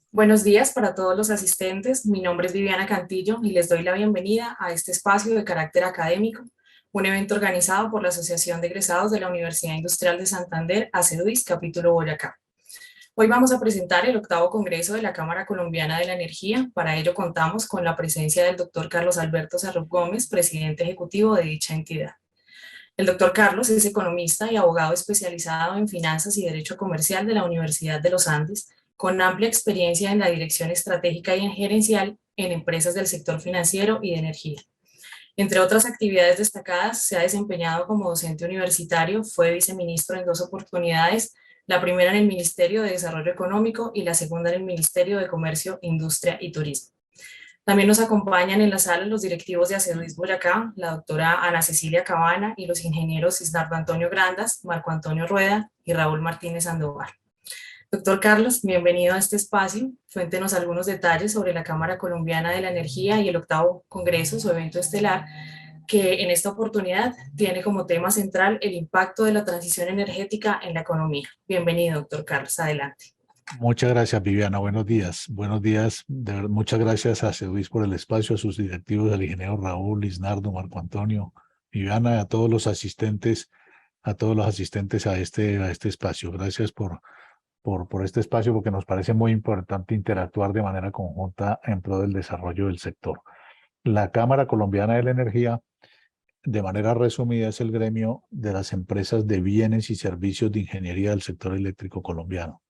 Buenos días para todos los asistentes. Mi nombre es Viviana Cantillo y les doy la bienvenida a este espacio de carácter académico, un evento organizado por la Asociación de Egresados de la Universidad Industrial de Santander, ACEDUIS, capítulo Boyacá. Hoy vamos a presentar el octavo Congreso de la Cámara Colombiana de la Energía. Para ello contamos con la presencia del doctor Carlos Alberto Sarrup Gómez, presidente ejecutivo de dicha entidad. El doctor Carlos es economista y abogado especializado en finanzas y derecho comercial de la Universidad de los Andes, con amplia experiencia en la dirección estratégica y en gerencial en empresas del sector financiero y de energía. Entre otras actividades destacadas, se ha desempeñado como docente universitario, fue viceministro en dos oportunidades, la primera en el Ministerio de Desarrollo Económico y la segunda en el Ministerio de Comercio, Industria y Turismo. También nos acompañan en la sala los directivos de ACEDUIS Boyacá, la doctora Ana Cecilia Cabana y los ingenieros Isnardo Antonio Grandas, Marco Antonio Rueda y Raúl Martínez Sandoval. Doctor Carlos, bienvenido a este espacio. Cuéntenos algunos detalles sobre la Cámara Colombiana de la Energía y el octavo Congreso, su evento estelar, que en esta oportunidad tiene como tema central el impacto de la transición energética en la economía. Bienvenido, doctor Carlos. Adelante. Muchas gracias, Viviana. Buenos días. Buenos días. Muchas gracias a CEDUIS por el espacio, a sus directivos, al ingeniero Raúl, Isnardo, Marco Antonio, Viviana, a todos los asistentes, a este espacio. Gracias por este espacio, porque nos parece muy importante interactuar de manera conjunta en pro del desarrollo del sector. La Cámara Colombiana de la Energía, de manera resumida, es el gremio de las empresas de bienes y servicios de ingeniería del sector eléctrico colombiano.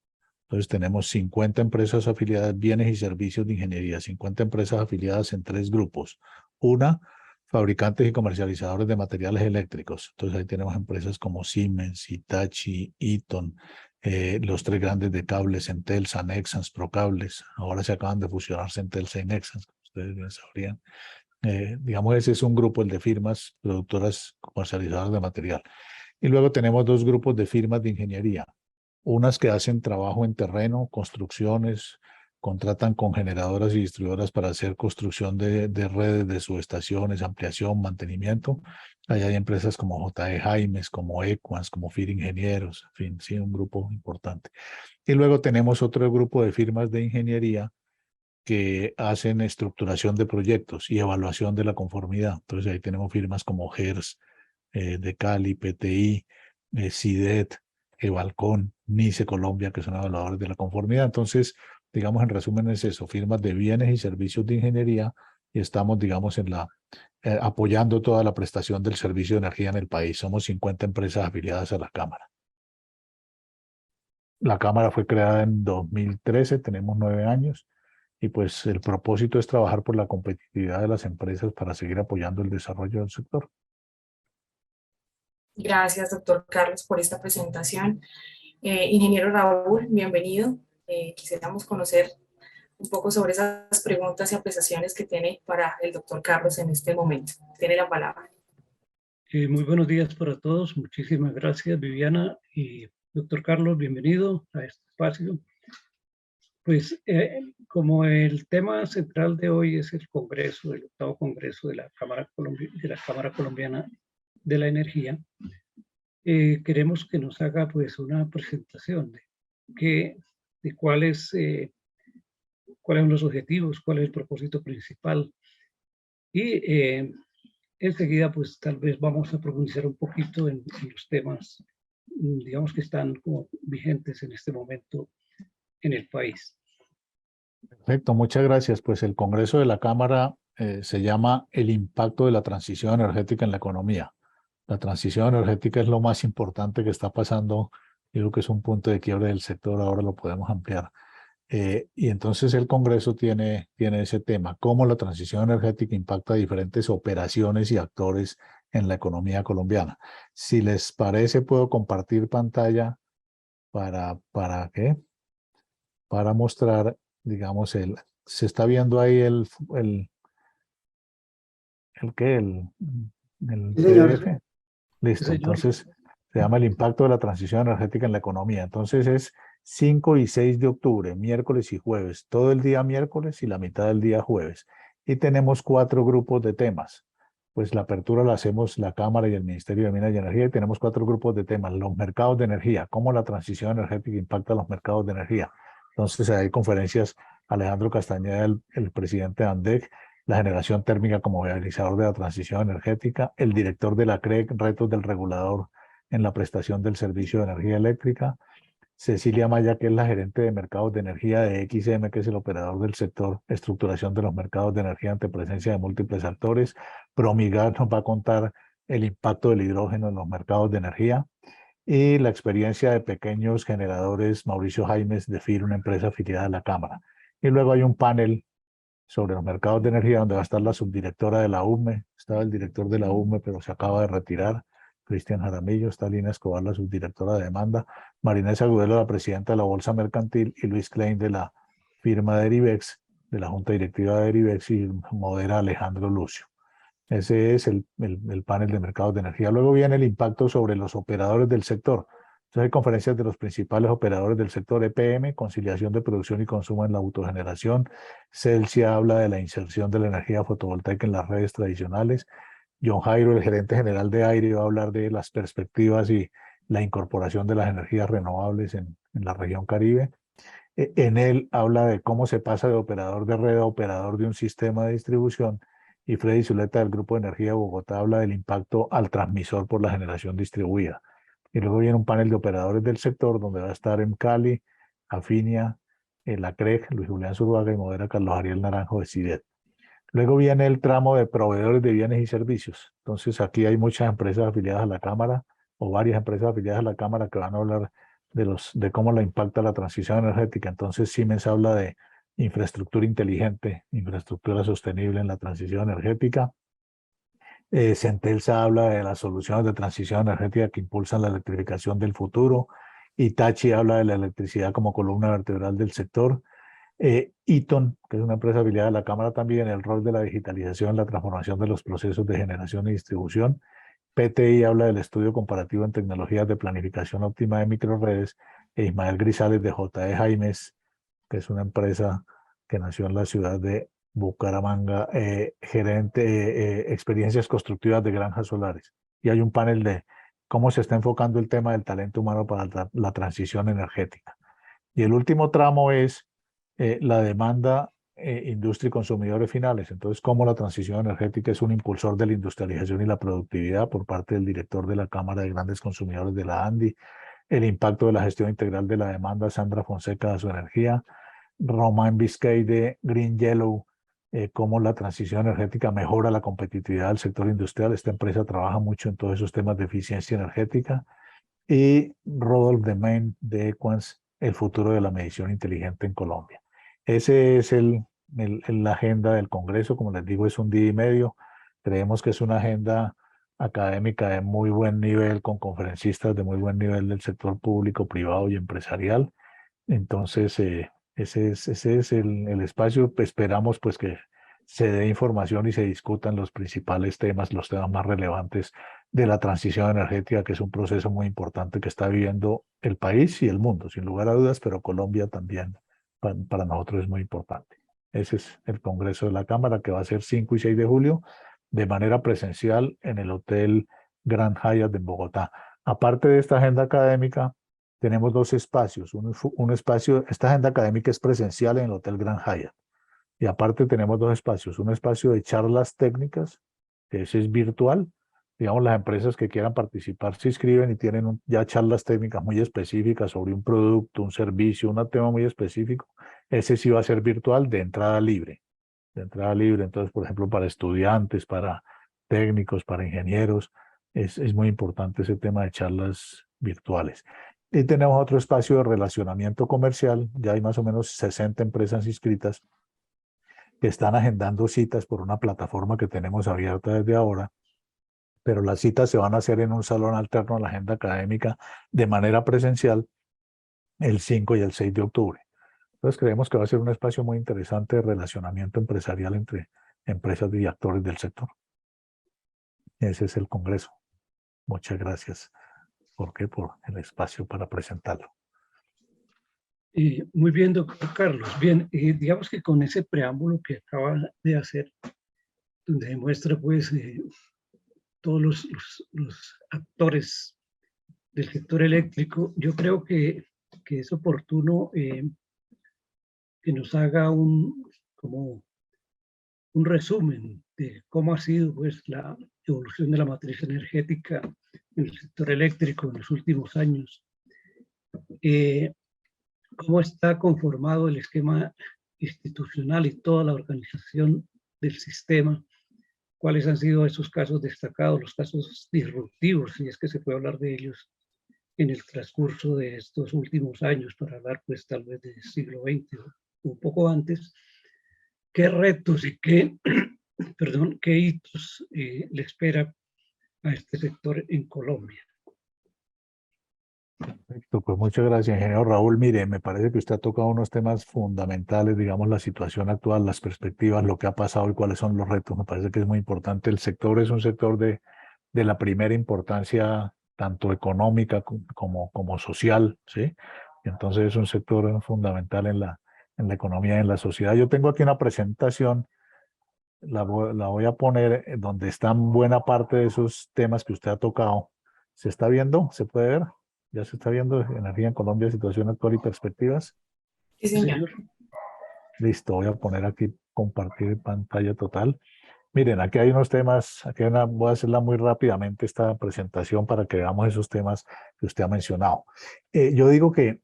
Entonces tenemos 50 empresas afiliadas, bienes y servicios de ingeniería, 50 empresas afiliadas en tres grupos. Una, fabricantes y comercializadores de materiales eléctricos. Entonces ahí tenemos empresas como Siemens, Hitachi, Eaton, los tres grandes de cables, Centelsa, Nexans, Procables. Ahora se acaban de fusionar Centelsa y Nexans, como ustedes bien sabrían. Digamos, ese es un grupo, el de firmas productoras comercializadoras de material. Y luego tenemos dos grupos de firmas de ingeniería. Unas que hacen trabajo en terreno, construcciones, contratan con generadoras y distribuidoras para hacer construcción de redes, de subestaciones, ampliación, mantenimiento. Ahí hay empresas como J.E. Jaimes, como Equans, como FIR Ingenieros, en fin, sí, un grupo importante. Y luego tenemos otro grupo de firmas de ingeniería que hacen estructuración de proyectos y evaluación de la conformidad. Entonces ahí tenemos firmas como GERS, de Cali, PTI, CIDET, Evalcon, NICE Colombia, que son evaluadores de la conformidad. Entonces, digamos, en resumen es eso, firmas de bienes y servicios de ingeniería, y estamos, digamos, apoyando toda la prestación del servicio de energía en el país. Somos 50 empresas afiliadas a la Cámara. La Cámara fue creada en 2013, tenemos 9 años, y pues el propósito es trabajar por la competitividad de las empresas para seguir apoyando el desarrollo del sector. Gracias, doctor Carlos, por esta presentación. Ingeniero Raúl, bienvenido. Quisiéramos conocer un poco sobre esas preguntas y apreciaciones que tiene para el doctor Carlos en este momento. Tiene la palabra. Muy buenos días para todos. Muchísimas gracias, Viviana y doctor Carlos. Bienvenido a este espacio. Pues como el tema central de hoy es el Congreso, el octavo Congreso de la Cámara Colombiana de la Energía, queremos que nos haga pues una presentación de cuáles son los objetivos, cuál es el propósito principal. Y enseguida, pues tal vez vamos a profundizar un poquito en los temas, digamos, que están como vigentes en este momento en el país. Perfecto, muchas gracias. Pues el Congreso de la Cámara se llama El impacto de la transición energética en la economía. La transición energética es lo más importante que está pasando. Yo creo que es un punto de quiebre del sector, ahora lo podemos ampliar. Y entonces el Congreso tiene ese tema, cómo la transición energética impacta a diferentes operaciones y actores en la economía colombiana. Si les parece, puedo compartir pantalla para mostrar, digamos, se está viendo ahí el Sí, señor. PDF. Listo, Sí, señor. entonces se llama el impacto de la transición energética en la economía. Entonces es 5 y 6 de octubre, miércoles y jueves, todo el día miércoles y la mitad del día jueves. Y tenemos 4 grupos de temas. Pues la apertura la hacemos la Cámara y el Ministerio de Minas y Energía, y tenemos 4 grupos de temas. Los mercados de energía, cómo la transición energética impacta a los mercados de energía. Entonces hay conferencias, Alejandro Castañeda, el presidente de ANDEC, la generación térmica como viabilizador de la transición energética, el director de la CREC, retos del regulador en la prestación del servicio de energía eléctrica, Cecilia Maya, que es la gerente de mercados de energía de XM, que es el operador del sector estructuración de los mercados de energía ante presencia de múltiples actores. Promigas nos va a contar el impacto del hidrógeno en los mercados de energía y la experiencia de pequeños generadores, Mauricio Jaimes de FIR, una empresa afiliada a la Cámara. Y luego hay un panel sobre los mercados de energía donde va a estar la subdirectora de la UME, estaba el director de la UME, pero se acaba de retirar, Cristian Jaramillo, está Lina Escobar, la subdirectora de demanda, Marinés Agudelo, la presidenta de la Bolsa Mercantil, y Luis Klein de la firma de Derivex, de la Junta Directiva de Derivex, y modera Alejandro Lucio. Ese es el panel de mercados de energía. Luego viene el impacto sobre los operadores del sector. Entonces hay conferencias de los principales operadores del sector EPM, conciliación de producción y consumo en la autogeneración. Celsia habla de la inserción de la energía fotovoltaica en las redes tradicionales. John Jairo, el gerente general de Aire, va a hablar de las perspectivas y la incorporación de las energías renovables en la región Caribe. En él habla de cómo se pasa de operador de red a operador de un sistema de distribución. Y Freddy Zuleta del Grupo de Energía de Bogotá habla del impacto al transmisor por la generación distribuida. Y luego viene un panel de operadores del sector donde va a estar en Cali, Afinia, la CREC, Luis Julián Zurbaga y modera Carlos Ariel Naranjo de CIDET. Luego viene el tramo de proveedores de bienes y servicios. Entonces aquí hay muchas empresas afiliadas a la Cámara o varias empresas afiliadas a la Cámara que van a hablar de cómo la impacta la transición energética. Entonces Siemens habla de infraestructura inteligente, infraestructura sostenible en la transición energética. Centelsa habla de las soluciones de transición energética que impulsan la electrificación del futuro. Hitachi habla de la electricidad como columna vertebral del sector. Eaton, que es una empresa afiliada a la Cámara también, el rol de la digitalización en la transformación de los procesos de generación y distribución. PTI habla del estudio comparativo en tecnologías de planificación óptima de microredes. Ismael Grisales de J.E. Jaimes, que es una empresa que nació en la ciudad de Bucaramanga, gerente experiencias constructivas de granjas solares. Y hay un panel de cómo se está enfocando el tema del talento humano para la transición energética. Y el último tramo es la demanda, industria y consumidores finales. Entonces, cómo la transición energética es un impulsor de la industrialización y la productividad por parte del director de la Cámara de Grandes Consumidores de la ANDI. El impacto de la gestión integral de la demanda, Sandra Fonseca de Su Energía. Román Vizcay de Green Yellow, cómo la transición energética mejora la competitividad del sector industrial. Esta empresa trabaja mucho en todos esos temas de eficiencia energética. Y Rodolphe de Main de Equans, el futuro de la medición inteligente en Colombia. Ese es la agenda del Congreso. Como les digo, es un día y medio. Creemos que es una agenda académica de muy buen nivel, con conferencistas de muy buen nivel del sector público, privado y empresarial. Entonces, ese es el espacio. Esperamos pues que se dé información y se discutan los principales temas, los temas más relevantes de la transición energética, que es un proceso muy importante que está viviendo el país y el mundo, sin lugar a dudas, pero Colombia también para nosotros es muy importante. Ese es el Congreso de la Cámara, que va a ser 5 y 6 de julio de manera presencial en el Hotel Grand Hyatt de Bogotá. Aparte de esta agenda académica, tenemos dos espacios. Un espacio, esta agenda académica es presencial en el Hotel Grand Hyatt. Y aparte tenemos dos espacios. Un espacio de charlas técnicas, que ese es virtual. Digamos, las empresas que quieran participar se inscriben y tienen ya charlas técnicas muy específicas sobre un producto, un servicio, un tema muy específico. Ese sí va a ser virtual de entrada libre. De entrada libre, entonces, por ejemplo, para estudiantes, para técnicos, para ingenieros, es muy importante ese tema de charlas virtuales. Y tenemos otro espacio de relacionamiento comercial. Ya hay más o menos 60 empresas inscritas que están agendando citas por una plataforma que tenemos abierta desde ahora, pero las citas se van a hacer en un salón alterno a la agenda académica de manera presencial el 5 y el 6 de octubre. Entonces creemos que va a ser un espacio muy interesante de relacionamiento empresarial entre empresas y actores del sector. Ese es el Congreso. Muchas gracias, Jorge, por el espacio para presentarlo. Muy bien, doctor Carlos. Bien, digamos que con ese preámbulo que acaba de hacer, donde demuestra pues todos los actores del sector eléctrico, yo creo que es oportuno que nos haga como un resumen de cómo ha sido pues, la evolución de la matriz energética en el sector eléctrico en los últimos años. Cómo está conformado el esquema institucional y toda la organización del sistema, cuáles han sido esos casos destacados, los casos disruptivos, si es que se puede hablar de ellos en el transcurso de estos últimos años, para hablar pues tal vez del siglo XX o un poco antes, qué retos y qué hitos le espera a este sector en Colombia. Perfecto, pues muchas gracias, ingeniero Raúl. Mire, me parece que usted ha tocado unos temas fundamentales, digamos, la situación actual, las perspectivas, lo que ha pasado y cuáles son los retos. Me parece que es muy importante. El sector es un sector de la primera importancia, tanto económica como social, ¿sí? Entonces es un sector fundamental en la economía y en la sociedad. Yo tengo aquí una presentación, la voy a poner donde están buena parte de esos temas que usted ha tocado. ¿Se está viendo? ¿Se puede ver? ¿Ya se está viendo energía en Colombia, situación actual y perspectivas? Sí, señor. Listo, voy a poner aquí compartir pantalla total. Miren, aquí hay unos temas, voy a hacerla muy rápidamente esta presentación para que veamos esos temas que usted ha mencionado. Yo digo que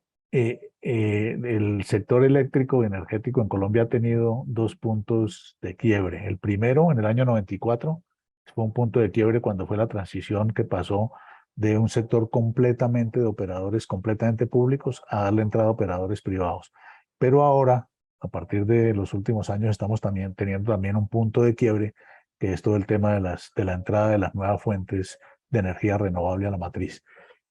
el sector eléctrico y energético en Colombia ha tenido dos puntos de quiebre. El primero, en el año 94, fue un punto de quiebre cuando fue la transición que pasó de un sector completamente de operadores completamente públicos a darle entrada a operadores privados. Pero ahora, a partir de los últimos años, estamos teniendo también un punto de quiebre, que es todo el tema de la entrada de las nuevas fuentes de energía renovable a la matriz.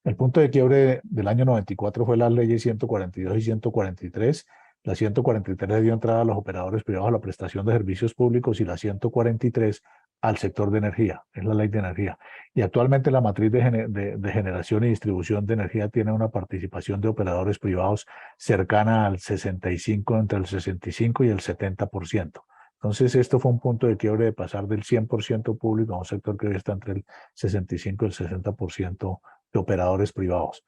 El punto de quiebre del año 94 fue las leyes 142 y 143. La 143 dio entrada a los operadores privados a la prestación de servicios públicos y la 143 al sector de energía, es la ley de energía. Y actualmente la matriz de generación y distribución de energía tiene una participación de operadores privados cercana al 65, entre el 65 y el 70%. Entonces esto fue un punto de quiebre de pasar del 100% público a un sector que hoy está entre el 65 y el 60% de operadores privados.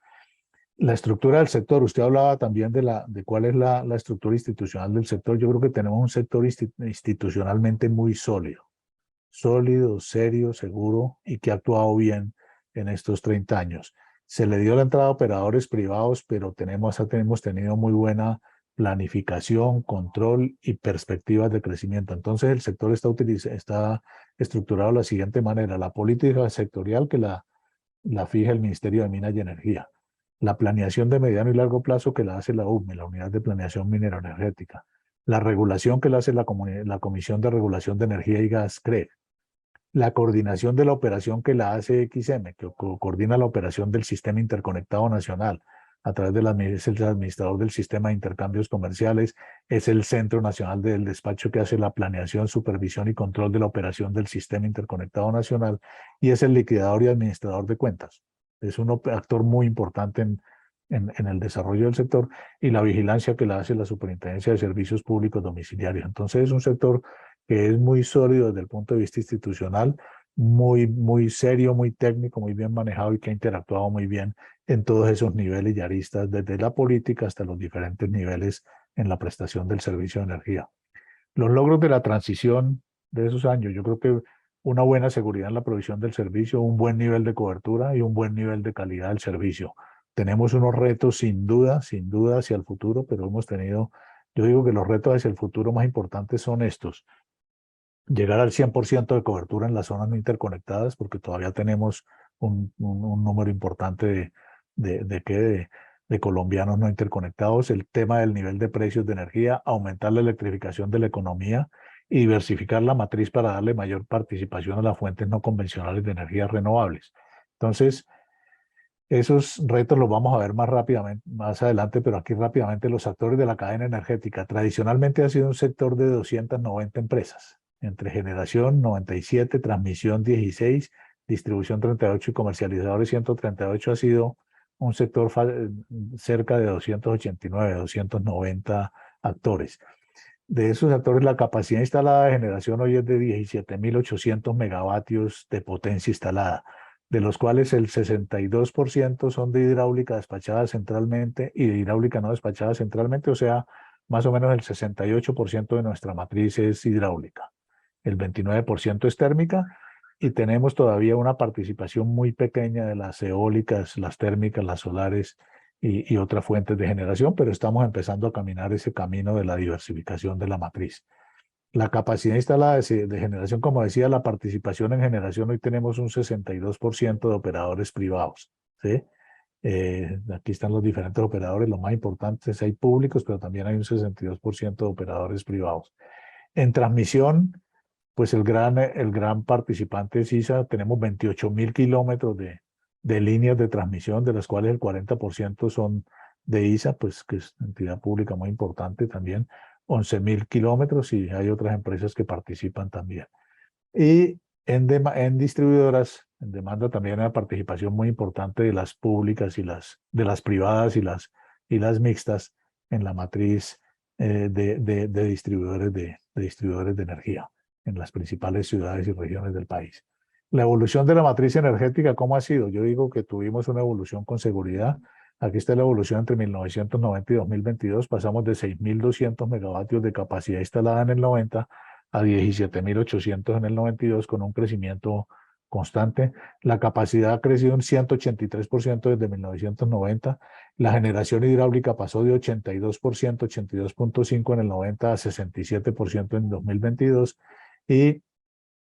La estructura del sector, usted hablaba también de cuál es la estructura institucional del sector. Yo creo que tenemos un sector institucionalmente muy sólido, serio, seguro y que ha actuado bien en estos 30 años. Se le dio la entrada a operadores privados, pero hemos tenido muy buena planificación, control y perspectivas de crecimiento. Entonces el sector está estructurado de la siguiente manera: la política sectorial que la fija el Ministerio de Minas y Energía, la planeación de mediano y largo plazo que la hace la UME, la Unidad de Planeación Minero-Energética, la regulación que la hace la Comisión de Regulación de Energía y Gas, CREG, la coordinación de la operación que la hace XM, que coordina la operación del Sistema Interconectado Nacional a través es el administrador del Sistema de Intercambios Comerciales, es el Centro Nacional del Despacho que hace la planeación, supervisión y control de la operación del Sistema Interconectado Nacional, y es el liquidador y administrador de cuentas. Es un actor muy importante en el desarrollo del sector, y la vigilancia que la hace la Superintendencia de Servicios Públicos Domiciliarios. Entonces es un sector que es muy sólido desde el punto de vista institucional, muy serio, muy técnico, muy bien manejado y que ha interactuado muy bien en todos esos niveles y aristas, desde la política hasta los diferentes niveles en la prestación del servicio de energía. Los logros de la transición de esos años, yo creo que una buena seguridad en la provisión del servicio, un buen nivel de cobertura y un buen nivel de calidad del servicio. Tenemos unos retos sin duda hacia el futuro, pero yo digo que los retos hacia el futuro más importantes son estos: llegar al 100% de cobertura en las zonas no interconectadas, porque todavía tenemos un número importante de colombianos no interconectados. El tema del nivel de precios de energía, aumentar la electrificación de la economía y diversificar la matriz para darle mayor participación a las fuentes no convencionales de energías renovables. Entonces, esos retos los vamos a ver más rápidamente, más adelante, pero aquí rápidamente: los actores de la cadena energética. Tradicionalmente ha sido un sector de 290 empresas, entre generación 97, transmisión 16, distribución 38 y comercializadores 138. Ha sido un sector cerca de 289, 290 actores. De esos actores, la capacidad instalada de generación hoy es de 17.800 megavatios de potencia instalada, de los cuales el 62% son de hidráulica despachada centralmente y de hidráulica no despachada centralmente, o sea, más o menos el 68% de nuestra matriz es hidráulica, el 29% es térmica, y tenemos todavía una participación muy pequeña de las eólicas, las térmicas, las solares y otras fuentes de generación, pero estamos empezando a caminar ese camino de la diversificación de la matriz. La capacidad instalada de generación, como decía, la participación en generación, hoy tenemos un 62% de operadores privados, ¿sí? Aquí están los diferentes operadores, los más importantes hay públicos, pero también hay un 62% de operadores privados. En transmisión, pues el gran participante es ISA. Tenemos 28.000 kilómetros de líneas de transmisión, de las cuales el 40% son de ISA, pues que es una entidad pública muy importante también, 11.000 kilómetros, y hay otras empresas que participan también. Y en distribuidoras, en demanda también hay una participación muy importante de las públicas y de las privadas y las mixtas en la matriz de distribuidores de energía en las principales ciudades y regiones del país. La evolución de la matriz energética, ¿cómo ha sido? Yo digo que tuvimos una evolución con seguridad. Aquí está la evolución entre 1990 y 2022. Pasamos de 6.200 megavatios de capacidad instalada en el 90 a 17.800 en el 92, con un crecimiento constante. La capacidad ha crecido un 183% desde 1990. La generación hidráulica pasó de 82%, 82.5 en el 90 a 67% en 2022. Y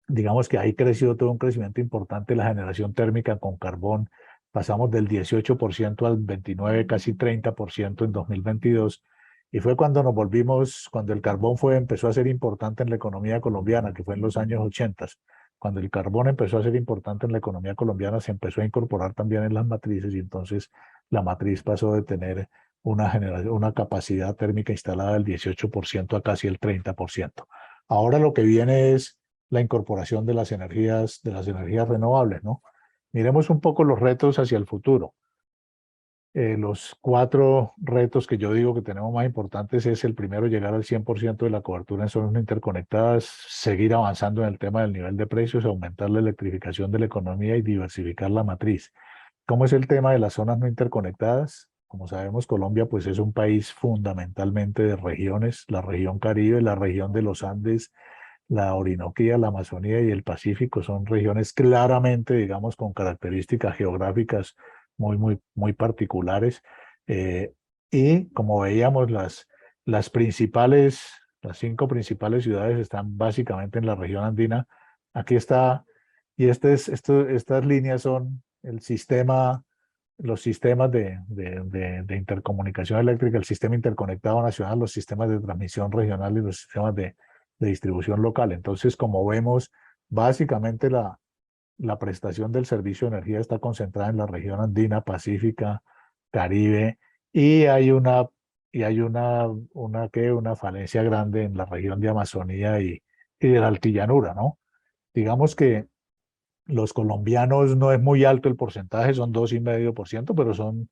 digamos que ahí creció todo un crecimiento importante la generación térmica con carbón. Pasamos del 18% al 29%, casi 30% en 2022. Y fue cuando nos volvimos, cuando el carbón empezó a ser importante en la economía colombiana, que fue en los años 80. Cuando el carbón empezó a ser importante en la economía colombiana, se empezó a incorporar también en las matrices, y entonces la matriz pasó de tener una capacidad térmica instalada del 18% a casi el 30%. Ahora lo que viene es la incorporación de las energías renovables, ¿no? Miremos un poco los retos hacia el futuro. Los 4 retos que yo digo que tenemos más importantes es: el primero, llegar al 100% de la cobertura en zonas no interconectadas, seguir avanzando en el tema del nivel de precios, aumentar la electrificación de la economía y diversificar la matriz. ¿Cómo es el tema de las zonas no interconectadas? Como sabemos, Colombia pues es un país fundamentalmente de regiones: la región Caribe, la región de los Andes, la Orinoquía, la Amazonía y el Pacífico. Son regiones claramente, digamos, con características geográficas muy particulares. Y como veíamos, las 5 principales ciudades están básicamente en la región andina. Aquí está, y estas líneas son los sistemas de intercomunicación eléctrica, el sistema interconectado nacional, los sistemas de transmisión regional y los sistemas de distribución local. Entonces, como vemos, básicamente la prestación del servicio de energía está concentrada en la región andina, pacífica, Caribe, y hay una falencia grande en la región de Amazonía y de la altillanura, ¿no? Digamos que los colombianos no es muy alto el porcentaje, son 2,5%, pero son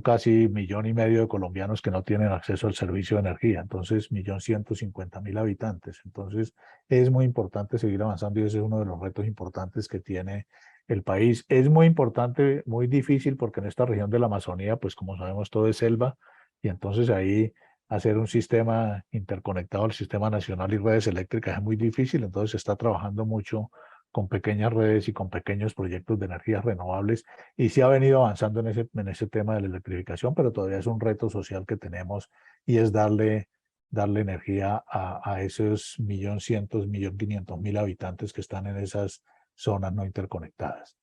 casi 1,5 millones de colombianos que no tienen acceso al servicio de energía. Entonces, 1.150.000 habitantes. Entonces, es muy importante seguir avanzando, y ese es uno de los retos importantes que tiene el país. Es muy importante, muy difícil, porque en esta región de la Amazonía, pues como sabemos, todo es selva, y entonces ahí hacer un sistema interconectado al sistema nacional y redes eléctricas es muy difícil. Entonces se está trabajando mucho con pequeñas redes y con pequeños proyectos de energías renovables, y se ha venido avanzando en ese tema de la electrificación, pero todavía es un reto social que tenemos, y es darle energía a esos 1.500.000 habitantes que están en esas zonas no interconectadas.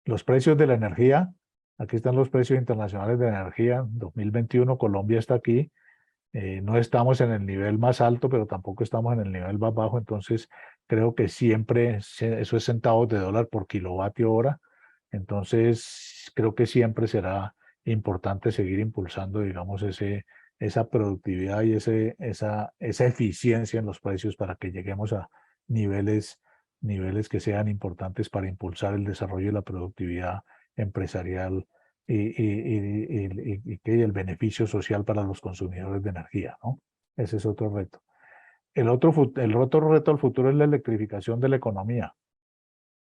Los precios de la energía, aquí están los precios internacionales de la energía. 2021, Colombia está aquí. No estamos en el nivel más alto, pero tampoco estamos en el nivel más bajo. Entonces, creo que siempre eso es centavos de dólar por kilovatio hora. Entonces, creo que siempre será importante seguir impulsando, digamos, esa productividad y esa eficiencia en los precios, para que lleguemos a niveles que sean importantes para impulsar el desarrollo y la productividad empresarial y el beneficio social para los consumidores de energía, ¿no? Ese es otro reto. El otro reto al futuro es la electrificación de la economía.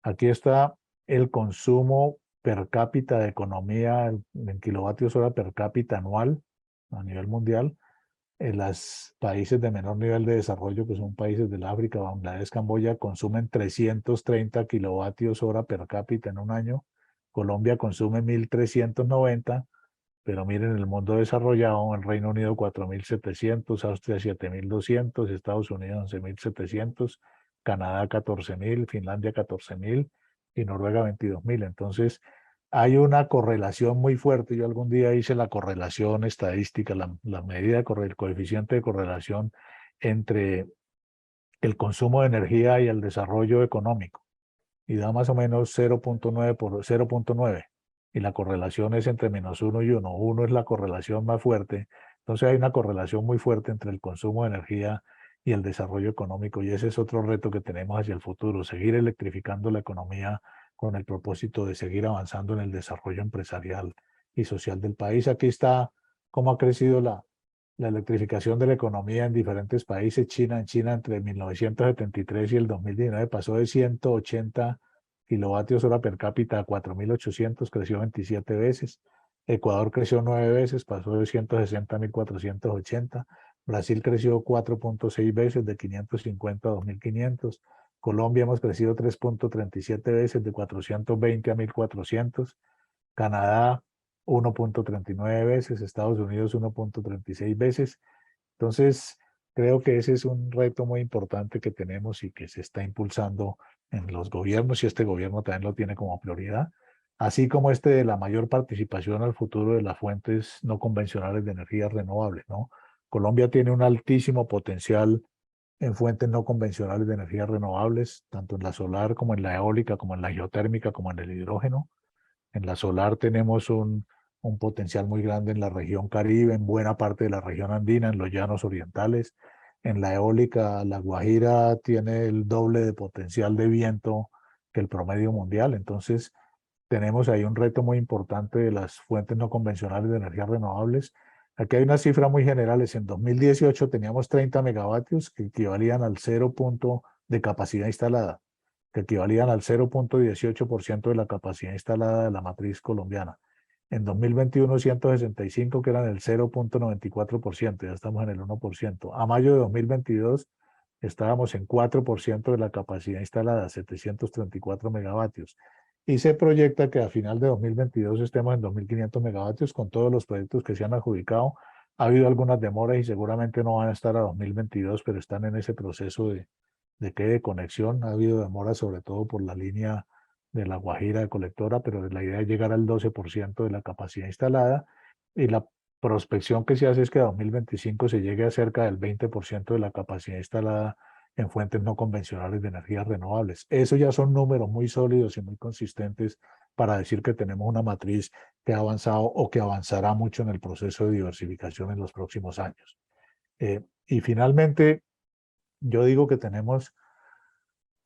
Aquí está el consumo per cápita de economía en kilovatios hora per cápita anual a nivel mundial. Los países de menor nivel de desarrollo, que son países del África, Bangladesh, Camboya, consumen 330 kilovatios hora per cápita en un año. Colombia consume 1.390, pero miren, el mundo desarrollado, el Reino Unido 4.700, Austria 7.200, Estados Unidos 11.700, Canadá 14.000, Finlandia 14.000 y Noruega 22.000. Entonces, hay una correlación muy fuerte. Yo algún día hice la correlación estadística, la medida, el coeficiente de correlación entre el consumo de energía y el desarrollo económico. Y da más o menos 0.9 por 0.9. Y la correlación es entre -1 y 1. 1 es la correlación más fuerte. Entonces hay una correlación muy fuerte entre el consumo de energía y el desarrollo económico. Y ese es otro reto que tenemos hacia el futuro, seguir electrificando la economía con el propósito de seguir avanzando en el desarrollo empresarial y social del país. Aquí está cómo ha crecido la electrificación de la economía en diferentes países. En China entre 1973 y el 2019 pasó de 180 kilovatios hora per cápita a 4.800, creció 27 veces. Ecuador creció 9 veces, pasó de 160 a 1.480. Brasil creció 4.6 veces, de 550 a 2.500. Colombia hemos crecido 3.37 veces, de 420 a 1.400. Canadá 1.39 veces, Estados Unidos 1.36 veces. Entonces, creo que ese es un reto muy importante que tenemos y que se está impulsando en los gobiernos, y este gobierno también lo tiene como prioridad, así como este de la mayor participación al futuro de las fuentes no convencionales de energías renovables, ¿no? Colombia tiene un altísimo potencial en fuentes no convencionales de energías renovables, tanto en la solar como en la eólica, como en la geotérmica, como en el hidrógeno. En la solar tenemos un potencial muy grande en la región Caribe, en buena parte de la región andina, en los llanos orientales. En la eólica, la Guajira tiene el doble de potencial de viento que el promedio mundial. Entonces, tenemos ahí un reto muy importante de las fuentes no convencionales de energías renovables. Aquí hay unas cifras muy generales. En 2018 teníamos 30 megavatios que equivalían al 0 punto de capacidad instalada, que equivalían al 0.18% de la capacidad instalada de la matriz colombiana. En 2021, 165, que eran el 0.94%, ya estamos en el 1%. A mayo de 2022, estábamos en 4% de la capacidad instalada, 734 megavatios. Y se proyecta que a final de 2022 estemos en 2.500 megavatios con todos los proyectos que se han adjudicado. Ha habido algunas demoras y seguramente no van a estar a 2022, pero están en ese proceso de conexión. Ha habido demoras sobre todo por la línea de La Guajira de colectora, pero la idea es llegar al 12% de la capacidad instalada, y la prospección que se hace es que a 2025 se llegue a cerca del 20% de la capacidad instalada en fuentes no convencionales de energías renovables. Eso ya son números muy sólidos y muy consistentes para decir que tenemos una matriz que ha avanzado o que avanzará mucho en el proceso de diversificación en los próximos años. Y finalmente, yo digo que tenemos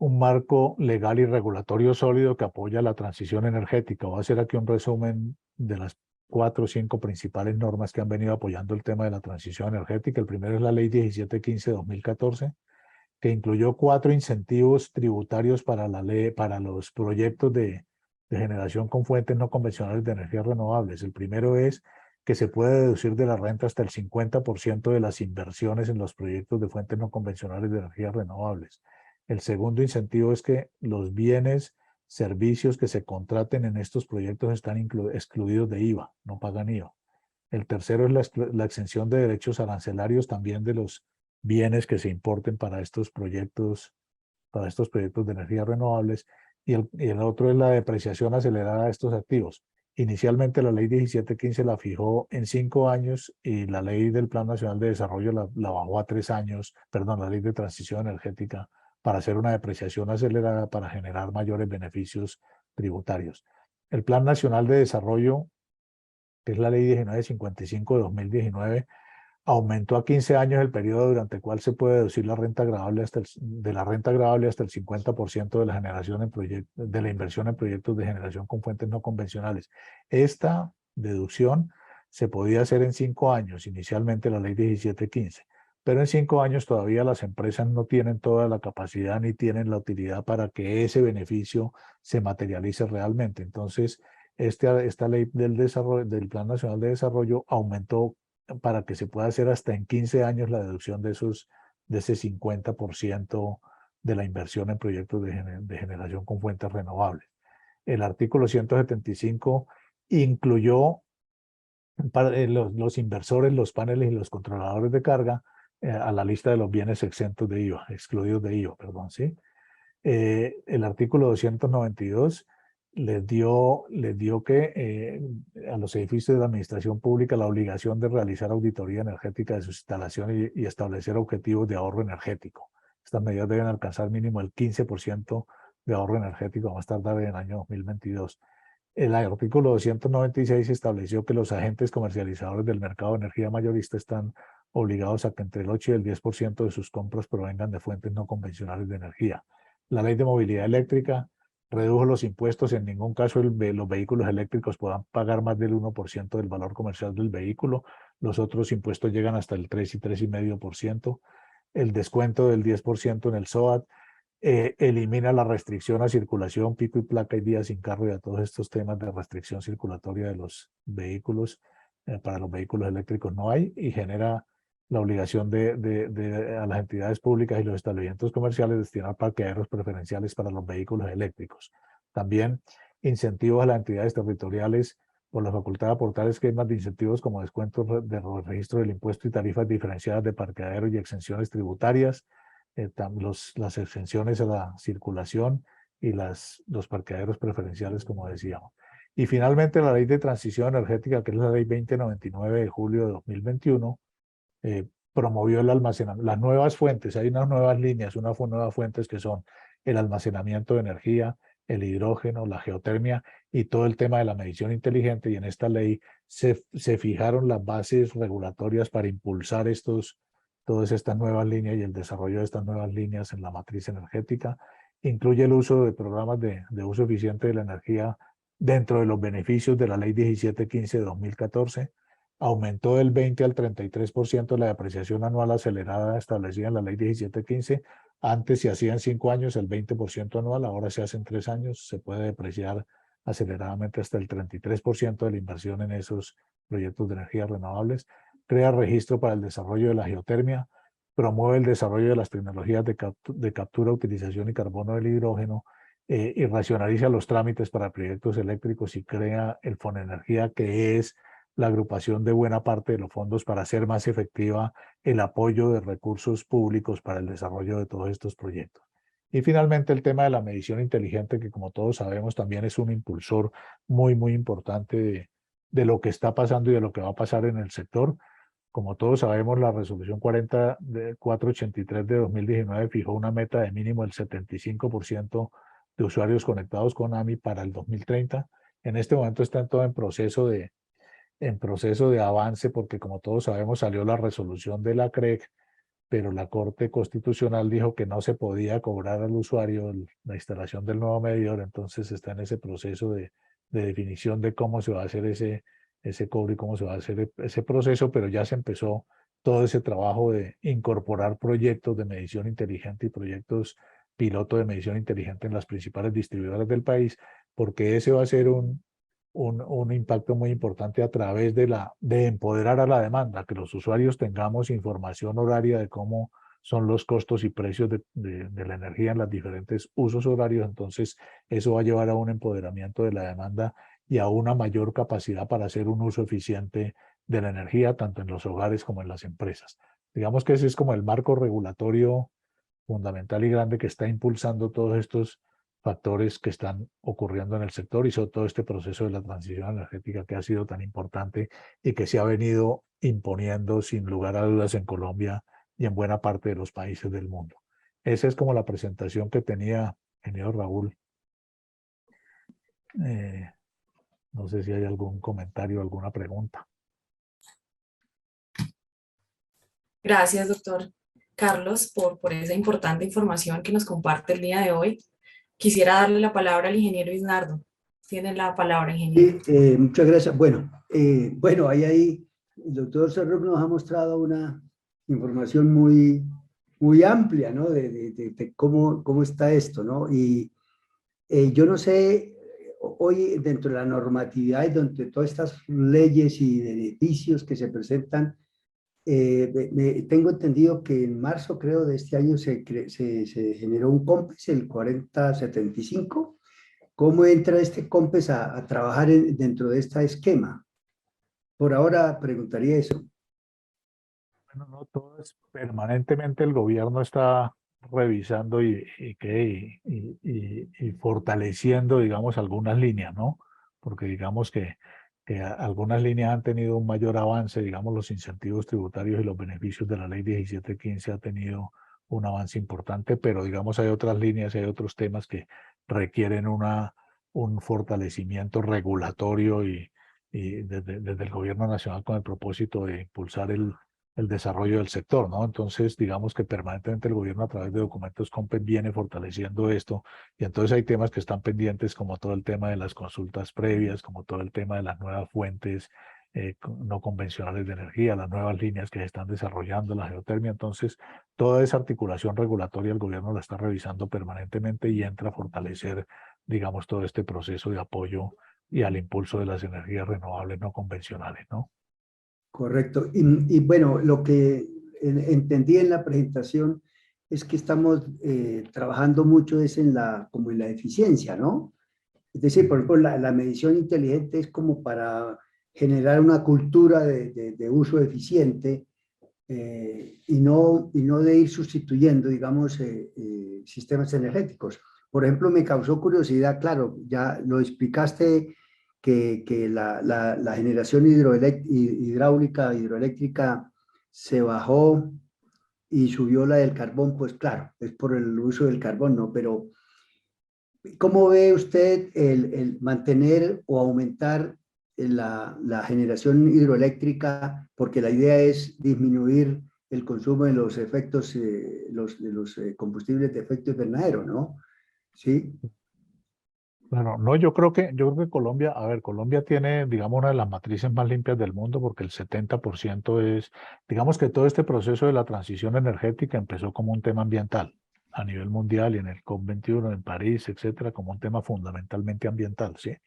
un marco legal y regulatorio sólido que apoya la transición energética. Voy a hacer aquí un resumen de las 4 o 5 principales normas que han venido apoyando el tema de la transición energética. El primero es la Ley 1715/2014, que incluyó 4 incentivos tributarios para los proyectos de generación con fuentes no convencionales de energías renovables. El primero es que se puede deducir de la renta hasta el 50% de las inversiones en los proyectos de fuentes no convencionales de energías renovables. El segundo incentivo es que los bienes, servicios que se contraten en estos proyectos están excluidos de IVA, no pagan IVA. El tercero es la exención de derechos arancelarios también de los bienes que se importen para estos proyectos de energías renovables. Y el otro es la depreciación acelerada de estos activos. Inicialmente la ley 1715 la fijó en 5 años y la ley del Plan Nacional de Desarrollo la bajó a 3 años, perdón, la ley de transición energética, para hacer una depreciación acelerada para generar mayores beneficios tributarios. El Plan Nacional de Desarrollo, que es la ley 1955 de 2019, aumentó a 15 años el periodo durante el cual se puede deducir la renta agravable de la renta agravable hasta el 50% de la generación de la inversión en proyectos de generación con fuentes no convencionales. Esta deducción se podía hacer en 5 años, inicialmente la ley 1715, pero en 5 años todavía las empresas no tienen toda la capacidad ni tienen la utilidad para que ese beneficio se materialice realmente. Entonces, esta ley del Plan Nacional de Desarrollo aumentó para que se pueda hacer hasta en 15 años la deducción de ese 50% de la inversión en proyectos de generación con fuentes renovables. El artículo 175 incluyó para los inversores, los paneles y los controladores de carga a la lista de los bienes exentos de IVA, excluidos de IVA, perdón, ¿sí? El artículo 292 les dio que a los edificios de la administración pública la obligación de realizar auditoría energética de sus instalaciones y establecer objetivos de ahorro energético. Estas medidas deben alcanzar mínimo el 15% de ahorro energético a más tardar en el año 2022. El artículo 296 estableció que los agentes comercializadores del mercado de energía mayorista están obligados a que entre el 8 y el 10% de sus compras provengan de fuentes no convencionales de energía. La ley de movilidad eléctrica redujo los impuestos. En ningún caso los vehículos eléctricos puedan pagar más del 1% del valor comercial del vehículo. Los otros impuestos llegan hasta el 3 y 3,5%. El descuento del 10% en el SOAT. Elimina la restricción a circulación, pico y placa y días sin carro y a todos estos temas de restricción circulatoria de los vehículos. Para los vehículos eléctricos no hay, y genera la obligación a las entidades públicas y los establecimientos comerciales destinar parqueaderos preferenciales para los vehículos eléctricos. También incentivos a las entidades territoriales por la facultad de aportar esquemas de incentivos como descuentos de registro del impuesto y tarifas diferenciadas de parqueaderos y exenciones tributarias. Las exenciones a la circulación y los parqueaderos preferenciales, como decíamos. Y finalmente la ley de transición energética, que es la ley 2099 de julio de 2021, promovió el almacenamiento, las nuevas fuentes. Hay unas nuevas líneas, unas nuevas fuentes que son el almacenamiento de energía, el hidrógeno, la geotermia y todo el tema de la medición inteligente. Y en esta ley se fijaron las bases regulatorias para impulsar todas estas nuevas líneas y el desarrollo de estas nuevas líneas en la matriz energética. Incluye el uso de programas de uso eficiente de la energía dentro de los beneficios de la ley 1715 de 2014. Aumentó del 20 al 33% la depreciación anual acelerada establecida en la ley 1715. Antes se hacía en 5 años el 20% anual, ahora se hace en 3 años. Se puede depreciar aceleradamente hasta el 33% de la inversión en esos proyectos de energías renovables. Crea registro para el desarrollo de la geotermia, promueve el desarrollo de las tecnologías de captura, utilización y carbono del hidrógeno, y racionaliza los trámites para proyectos eléctricos y crea el Fonenergía, que es la agrupación de buena parte de los fondos para hacer más efectiva el apoyo de recursos públicos para el desarrollo de todos estos proyectos. Y finalmente el tema de la medición inteligente, que como todos sabemos también es un impulsor muy, muy importante de lo que está pasando y de lo que va a pasar en el sector. Como todos sabemos, la resolución 483 de 2019 fijó una meta de mínimo del 75% de usuarios conectados con AMI para el 2030. En este momento está todo en proceso de avance, porque como todos sabemos salió la resolución de la CREC, pero la Corte Constitucional dijo que no se podía cobrar al usuario la instalación del nuevo medidor. Entonces está en ese proceso de definición de cómo se va a hacer ese cobro y cómo se va a hacer ese proceso, pero ya se empezó todo ese trabajo de incorporar proyectos de medición inteligente y proyectos piloto de medición inteligente en las principales distribuidoras del país, porque ese va a ser un impacto muy importante a través de empoderar a la demanda, que los usuarios tengamos información horaria de cómo son los costos y precios de la energía en los diferentes usos horarios. Entonces eso va a llevar a un empoderamiento de la demanda y a una mayor capacidad para hacer un uso eficiente de la energía, tanto en los hogares como en las empresas. Digamos que ese es como el marco regulatorio fundamental y grande que está impulsando todos estos factores que están ocurriendo en el sector y sobre todo este proceso de la transición energética que ha sido tan importante y que se ha venido imponiendo sin lugar a dudas en Colombia y en buena parte de los países del mundo. Esa es como la presentación que tenía ingeniero Raúl. No sé si hay algún comentario, alguna pregunta. Gracias, doctor Carlos, por esa importante información que nos comparte el día de hoy. Quisiera darle la palabra al ingeniero Isnardo. Tiene la palabra, ingeniero. Muchas gracias. Bueno, ahí el doctor Cerro nos ha mostrado una información muy amplia, ¿no? De cómo está esto, ¿no? Y yo no sé, hoy dentro de la normatividad y dentro de todas estas leyes y beneficios que se presentan, tengo entendido que en marzo, creo, de este año se generó un COMPES, el 4075. ¿Cómo entra este COMPES a trabajar dentro de este esquema? Por ahora preguntaría eso. Bueno, no, todo es permanentemente el gobierno está revisando y fortaleciendo, digamos, algunas líneas, ¿no? Porque digamos que algunas líneas han tenido un mayor avance, digamos, los incentivos tributarios y los beneficios de la ley 1715 ha tenido un avance importante, pero digamos hay otras líneas, hay otros temas que requieren un fortalecimiento regulatorio y desde el gobierno nacional con el propósito de impulsar el desarrollo del sector, ¿no? Entonces, digamos que permanentemente el gobierno a través de documentos COMPES viene fortaleciendo esto y entonces hay temas que están pendientes como todo el tema de las consultas previas, como todo el tema de las nuevas fuentes no convencionales de energía, las nuevas líneas que se están desarrollando, la geotermia. Entonces, toda esa articulación regulatoria el gobierno la está revisando permanentemente y entra a fortalecer, digamos, todo este proceso de apoyo y al impulso de las energías renovables no convencionales, ¿no? Correcto. Y bueno, lo que entendí en la presentación es que estamos trabajando mucho es como en la eficiencia, ¿no? Es decir, por ejemplo, la medición inteligente es como para generar una cultura de uso eficiente y no de ir sustituyendo, digamos, sistemas energéticos. Por ejemplo, me causó curiosidad, claro, ya lo explicaste, que la generación hidráulica, hidroeléctrica se bajó y subió la del carbón, pues claro, es por el uso del carbón, ¿no? Pero ¿cómo ve usted el mantener o aumentar la generación hidroeléctrica? Porque la idea es disminuir el consumo de los efectos, de los combustibles de efecto invernadero, ¿no? Sí. Bueno, no, yo creo que Colombia, a ver, Colombia tiene, digamos, una de las matrices más limpias del mundo porque el 70% es, digamos que todo este proceso de la transición energética empezó como un tema ambiental a nivel mundial y en el COP21 en París, etcétera, como un tema fundamentalmente ambiental, ¿sí?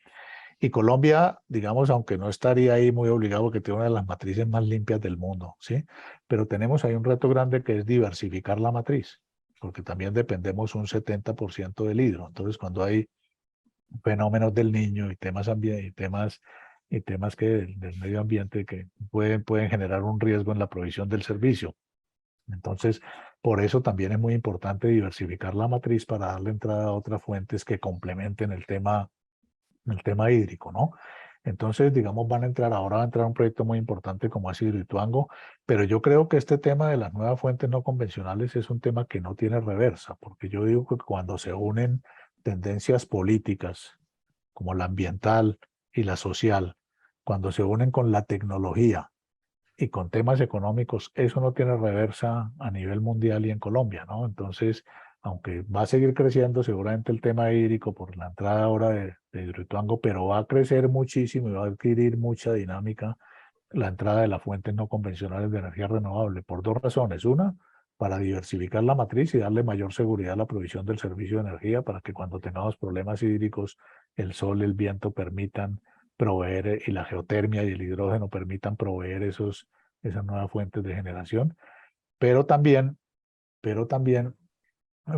Y Colombia, digamos, aunque no estaría ahí muy obligado porque tiene una de las matrices más limpias del mundo, ¿sí? Pero tenemos ahí un reto grande que es diversificar la matriz, porque también dependemos un 70% del hidro. Entonces, cuando hay fenómenos del niño y temas y temas que del medio ambiente que pueden generar un riesgo en la provisión del servicio. Entonces, por eso también es muy importante diversificar la matriz para darle entrada a otras fuentes que complementen el tema hídrico, ¿no? Entonces, digamos, ahora va a entrar un proyecto muy importante como es Hidroituango, pero yo creo que este tema de las nuevas fuentes no convencionales es un tema que no tiene reversa, porque yo digo que cuando se unen tendencias políticas como la ambiental y la social, cuando se unen con la tecnología y con temas económicos, eso no tiene reversa a nivel mundial y en Colombia, ¿no? Entonces, aunque va a seguir creciendo seguramente el tema hídrico por la entrada ahora de Hidroituango, pero va a crecer muchísimo y va a adquirir mucha dinámica la entrada de las fuentes no convencionales de energía renovable, por dos razones. Una, para diversificar la matriz y darle mayor seguridad a la provisión del servicio de energía para que cuando tengamos problemas hídricos, el sol y el viento permitan proveer, y la geotermia y el hidrógeno permitan proveer esas nuevas fuentes de generación, pero también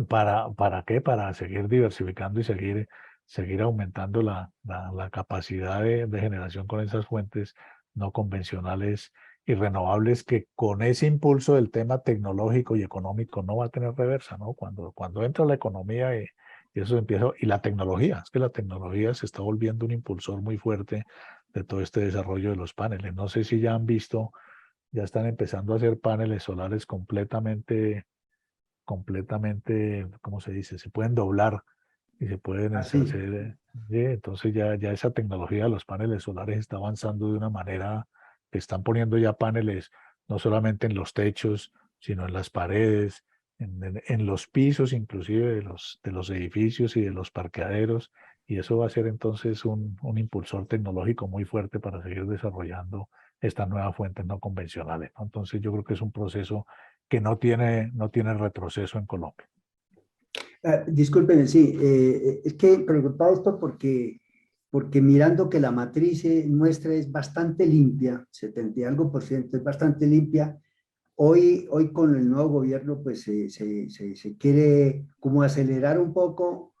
¿para qué? Para seguir diversificando y seguir aumentando la capacidad de generación con esas fuentes no convencionales y renovables que con ese impulso del tema tecnológico y económico no va a tener reversa, ¿no? Cuando entra la economía y eso empieza, y la tecnología, es que la tecnología se está volviendo un impulsor muy fuerte de todo este desarrollo de los paneles. No sé si ya han visto, ya están empezando a hacer paneles solares completamente, ¿cómo se dice? Se pueden doblar y se pueden Así. hacer, ¿sí? Entonces ya esa tecnología de los paneles solares está avanzando de una manera que están poniendo ya paneles no solamente en los techos, sino en las paredes, en los pisos inclusive de los edificios y de los parqueaderos, y eso va a ser entonces un impulsor tecnológico muy fuerte para seguir desarrollando estas nuevas fuentes no convencionales, ¿no? Entonces yo creo que es un proceso que no tiene retroceso en Colombia. Discúlpenme, sí, es que preguntaba esto porque porque mirando que la matriz nuestra es bastante limpia, 70 y algo por ciento es bastante limpia, hoy con el nuevo gobierno pues se quiere como acelerar un poco,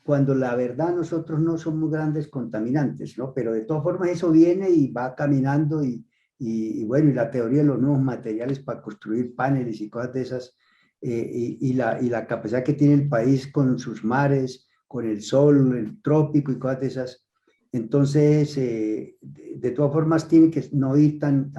cuando la verdad nosotros no somos grandes contaminantes, ¿no? Pero de todas formas eso viene y va caminando y bueno, y la teoría de los nuevos materiales para construir paneles y cosas de esas, y la capacidad que tiene el país con sus mares, con el sol, el trópico y cosas de esas. Entonces, de todas formas tiene que no ir tan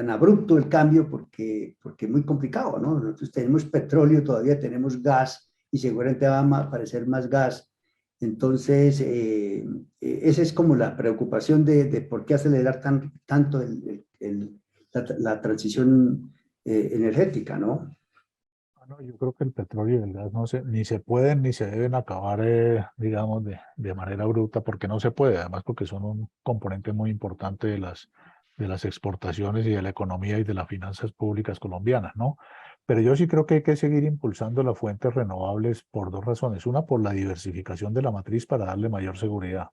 abrupto el cambio porque es muy complicado, ¿no? Nosotros tenemos petróleo, todavía tenemos gas y seguramente va a aparecer más gas. Entonces, esa es como la preocupación de por qué acelerar tanto la transición energética, ¿no? Bueno, yo creo que el petróleo y el gas ni se pueden ni se deben acabar, digamos, de manera bruta, porque no se puede, además porque son un componente muy importante de las exportaciones y de la economía y de las finanzas públicas colombianas, ¿no? Pero yo sí creo que hay que seguir impulsando las fuentes renovables por dos razones. Una, por la diversificación de la matriz para darle mayor seguridad,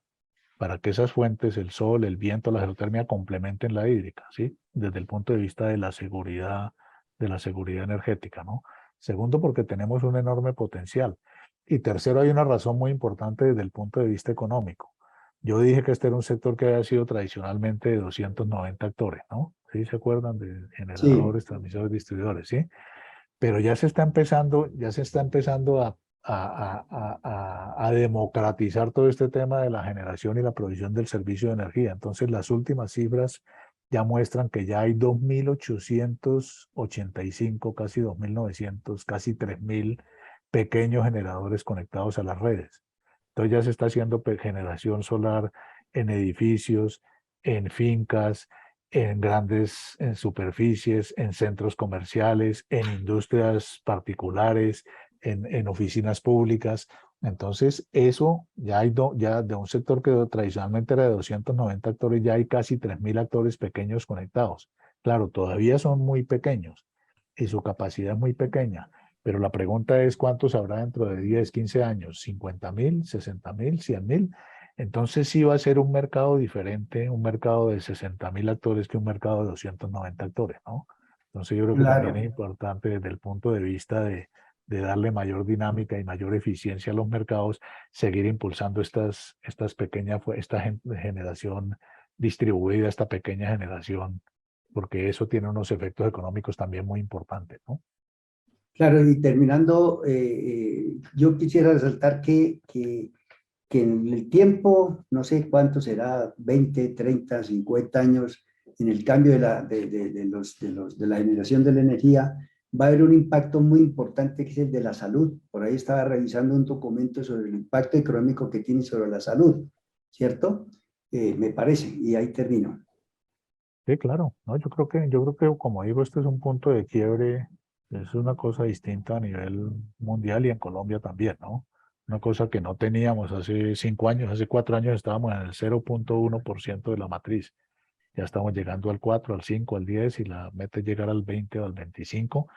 para que esas fuentes, el sol, el viento, la geotermia, complementen la hídrica, ¿sí? Desde el punto de vista de la seguridad energética, ¿no? Segundo, porque tenemos un enorme potencial. Y tercero, hay una razón muy importante desde el punto de vista económico. Yo dije que este era un sector que había sido tradicionalmente de 290 actores, ¿no? ¿Sí se acuerdan de Sí, generadores, transmisores, distribuidores, ¿sí? Pero ya se está empezando a democratizar todo este tema de la generación y la provisión del servicio de energía. Entonces, las últimas cifras ya muestran que ya hay 2.885, casi 2.900, casi 3.000 pequeños generadores conectados a las redes. Entonces ya se está haciendo generación solar en edificios, en fincas, en grandes en superficies, en centros comerciales, en industrias particulares, en oficinas públicas. Entonces, eso ya hay ya de un sector que tradicionalmente era de 290 actores, ya hay casi 3.000 actores pequeños conectados. Claro, todavía son muy pequeños y su capacidad es muy pequeña, pero la pregunta es cuántos habrá dentro de 10, 15 años, 50.000, 60.000, 100.000. Entonces sí va a ser un mercado diferente, un mercado de 60.000 actores que un mercado de 290 actores, ¿no? Entonces yo creo que también es claro. importante desde el punto de vista de darle mayor dinámica y mayor eficiencia a los mercados, seguir impulsando estas pequeñas, esta generación distribuida, esta pequeña generación, porque eso tiene unos efectos económicos también muy importantes, ¿no? Claro, y terminando, yo quisiera resaltar que en el tiempo, no sé cuánto será, 20, 30, 50 años, en el cambio de la generación de la energía, va a haber un impacto muy importante que es el de la salud. Por ahí estaba revisando un documento sobre el impacto económico que tiene sobre la salud, ¿cierto? Me parece, y ahí termino. Sí, claro. No, yo creo que, como digo, este es un punto de quiebre, es una cosa distinta a nivel mundial y en Colombia también, ¿no? Una cosa que no teníamos hace 5 años, hace 4 años estábamos en el 0.1% de la matriz. Ya estamos llegando al 4, al 5, al 10 y la meta es llegar al 20 o al 25.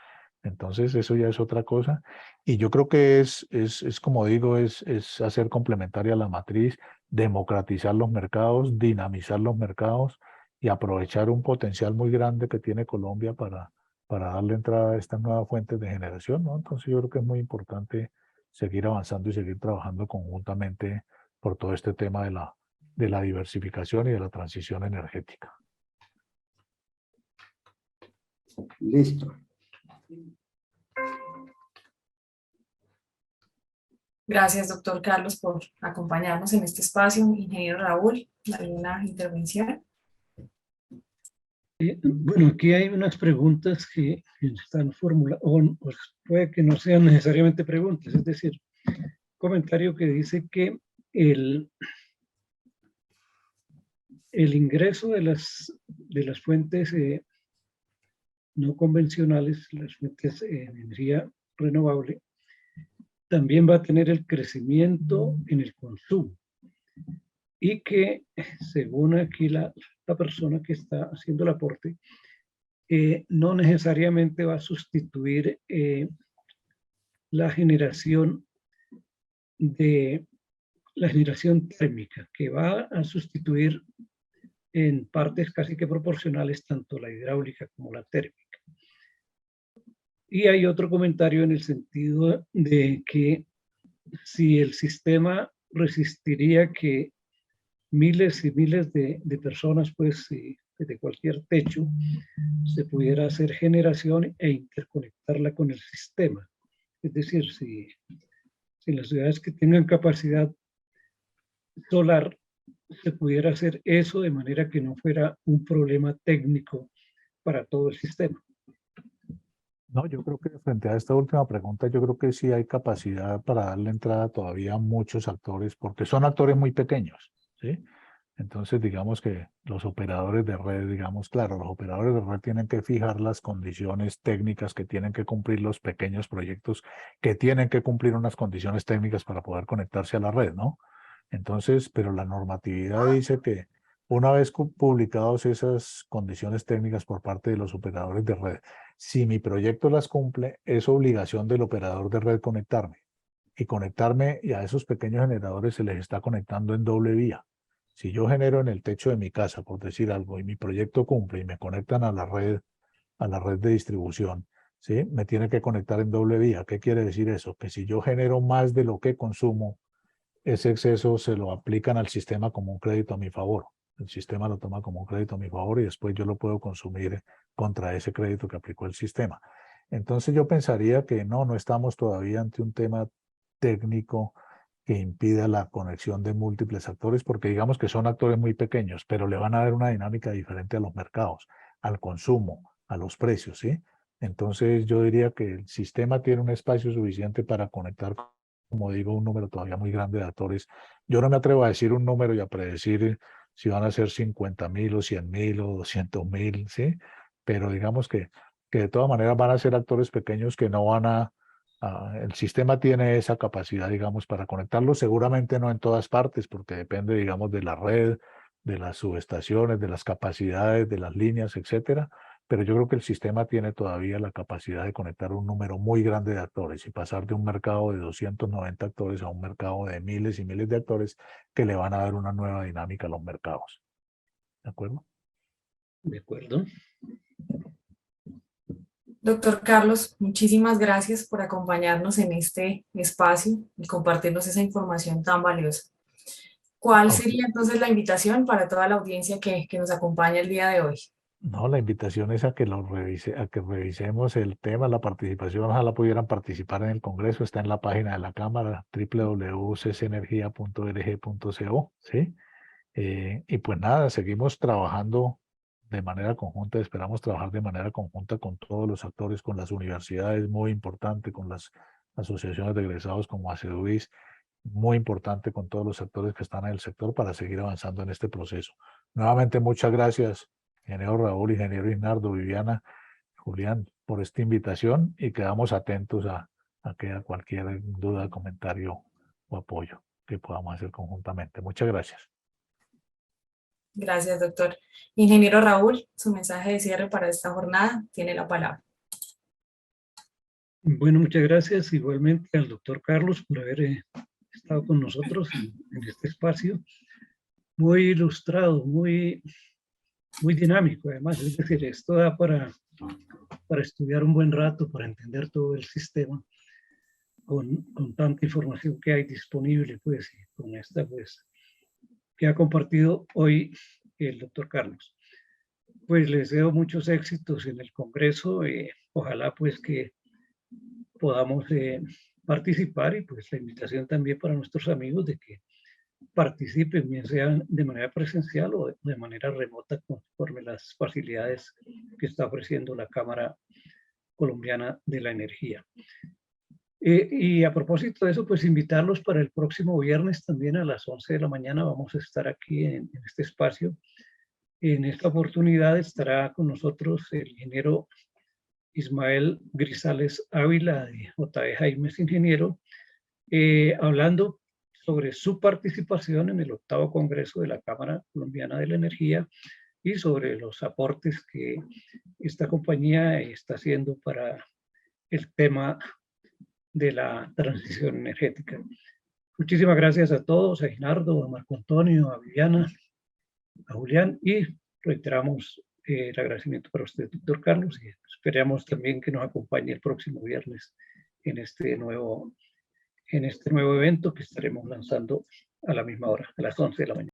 Entonces, eso ya es otra cosa. Y yo creo que es como digo, es hacer complementaria la matriz, democratizar los mercados, dinamizar los mercados y aprovechar un potencial muy grande que tiene Colombia para darle entrada a estas nuevas fuentes de generación, ¿no? Entonces, yo creo que es muy importante seguir avanzando y seguir trabajando conjuntamente por todo este tema de la diversificación y de la transición energética. Listo. Gracias, doctor Carlos, por acompañarnos en este espacio. Ingeniero Raúl, ¿alguna intervención? Bueno, aquí hay unas preguntas que están formuladas, o puede que no sean necesariamente preguntas, es decir, comentario que dice que el ingreso de las fuentes no convencionales, las fuentes de energía renovable, también va a tener el crecimiento en el consumo. Y que, según aquí la persona que está haciendo el aporte, no necesariamente va a sustituir la generación de la generación térmica, que va a sustituir en partes casi que proporcionales tanto la hidráulica como la térmica. Y hay otro comentario en el sentido de que si el sistema resistiría que miles y miles de personas, pues de cualquier techo, se pudiera hacer generación e interconectarla con el sistema. Es decir, si las ciudades que tengan capacidad solar se pudiera hacer eso de manera que no fuera un problema técnico para todo el sistema. No, yo creo que frente a esta última pregunta, yo creo que sí hay capacidad para darle entrada todavía a muchos actores, porque son actores muy pequeños, ¿sí? Entonces, digamos que los operadores de red, digamos, claro, los operadores de red tienen que fijar las condiciones técnicas que tienen que cumplir los pequeños proyectos, que tienen que cumplir unas condiciones técnicas para poder conectarse a la red, ¿no? Entonces, pero la normatividad dice que una vez publicadas esas condiciones técnicas por parte de los operadores de red, si mi proyecto las cumple, es obligación del operador de red conectarme. Y a esos pequeños generadores se les está conectando en doble vía. Si yo genero en el techo de mi casa, por decir algo, y mi proyecto cumple y me conectan a la red de distribución, ¿sí? Me tiene que conectar en doble vía. ¿Qué quiere decir eso? Que si yo genero más de lo que consumo, ese exceso se lo aplican al sistema como un crédito a mi favor. El sistema lo toma como un crédito a mi favor y después yo lo puedo consumir contra ese crédito que aplicó el sistema. Entonces yo pensaría que no estamos todavía ante un tema técnico que impida la conexión de múltiples actores, porque digamos que son actores muy pequeños, pero le van a dar una dinámica diferente a los mercados, al consumo, a los precios, ¿sí? Entonces yo diría que el sistema tiene un espacio suficiente para conectar, como digo, un número todavía muy grande de actores. Yo no me atrevo a decir un número y a predecir si van a ser 50.000 o 100.000 o 200.000, ¿sí? Pero digamos que de todas maneras van a ser actores pequeños que no van a el sistema tiene esa capacidad, digamos, para conectarlo, seguramente no en todas partes, porque depende, digamos, de la red, de las subestaciones, de las capacidades, de las líneas, etcétera. Pero yo creo que el sistema tiene todavía la capacidad de conectar un número muy grande de actores y pasar de un mercado de 290 actores a un mercado de miles y miles de actores que le van a dar una nueva dinámica a los mercados. ¿De acuerdo? De acuerdo. Doctor Carlos, muchísimas gracias por acompañarnos en este espacio y compartirnos esa información tan valiosa. ¿Cuál sería entonces la invitación para toda la audiencia que nos acompaña el día de hoy? No, la invitación es a que revisemos el tema, la participación, ojalá pudieran participar en el Congreso, está en la página de la Cámara, www.ccenergia.org.co, ¿sí? Y pues nada, seguimos trabajando de manera conjunta, esperamos trabajar de manera conjunta con todos los actores, con las universidades, muy importante, con las asociaciones de egresados como ACEDUIS, muy importante con todos los actores que están en el sector para seguir avanzando en este proceso. Nuevamente, muchas gracias, ingeniero Raúl, ingeniero Isnardo, Viviana, Julián, por esta invitación y quedamos atentos a cualquier duda, comentario o apoyo que podamos hacer conjuntamente. Muchas gracias. Gracias, doctor. Ingeniero Raúl, su mensaje de cierre para esta jornada tiene la palabra. Bueno, muchas gracias igualmente al doctor Carlos por haber estado con nosotros en este espacio. Muy ilustrado, muy dinámico además, es decir, esto da para estudiar un buen rato, para entender todo el sistema con tanta información que hay disponible, pues, y con esta, pues, que ha compartido hoy el doctor Carlos. Pues les deseo muchos éxitos en el Congreso, ojalá pues que podamos participar y pues la invitación también para nuestros amigos de que participen, bien sea de manera presencial o de manera remota conforme las facilidades que está ofreciendo la Cámara Colombiana de la Energía. Y a propósito de eso, pues invitarlos para el próximo viernes también a las 11 de la mañana. Vamos a estar aquí en este espacio. En esta oportunidad estará con nosotros el ingeniero Ismael Grisales Ávila de J.E. Jaimes Ingeniero, hablando sobre su participación en el 8º Congreso de la Cámara Colombiana de la Energía y sobre los aportes que esta compañía está haciendo para el tema de la transición energética. Muchísimas gracias a todos, a Ginardo, a Marco Antonio, a Viviana, a Julián, y reiteramos el agradecimiento para usted, doctor Carlos, y esperamos también que nos acompañe el próximo viernes en este nuevo evento que estaremos lanzando a la misma hora, a las 11 de la mañana.